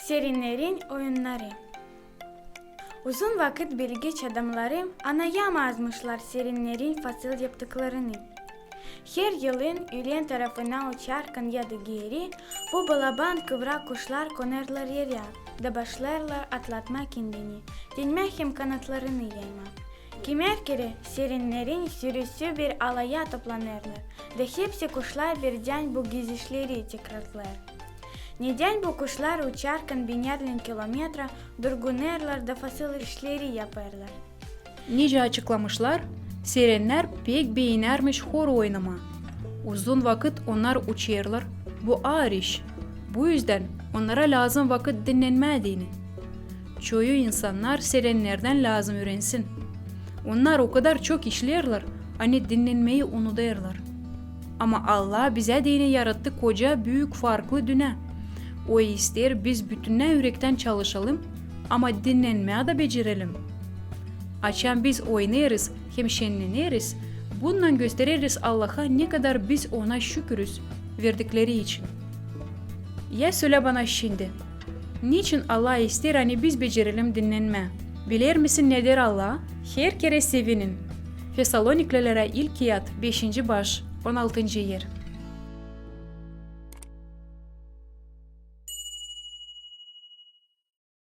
Serinlerin oyunları. Uzun vakit bilgeç adamları anaya mazmışlar serinlerin fasıl yaptıklarını. Her yılın ülen tarafına uçarken ya da geri, bu balaban kıvrak kuşlar konerler yere da başlarlar atlatma kendini, dinmek hem kanatlarını yayma. Kimer kere serinlerin sürüsü bir alaya toplanırlar da hepsi kuşlar birden bu gizişleri tekrarlar. Neden bu kuşlar uçarken binlerce kilometre durgunlarlar da fasıl işleri yaparlar? Nice açıklamışlar, sirenler pek beğenermiş hor oynama. Uzun vakit onlar uçuyorlar, bu ağır iş. Bu yüzden onlara lazım vakit dinlenmediğini. Çoğu insanlar sirenlerden lazım öğrensin. Onlar o kadar çok işlerler, hani dinlenmeyi unutuyorlar. Ama Allah bize dini yarattı koca büyük farklı dünya. O ister biz bütünle yürekten çalışalım ama dinlenmeye de becerelim. Açan biz oynarız, hem şenleniriz. Bundan gösteririz Allah'a ne kadar biz ona şükürüz verdikleri için. Ya söyle bana şimdi, niçin Allah ister hani biz becerelim dinlenme? Bilir misin nedir Allah? Her kere sevinin. Fesaloniklilara ilk ayet 5. baş 16. yer.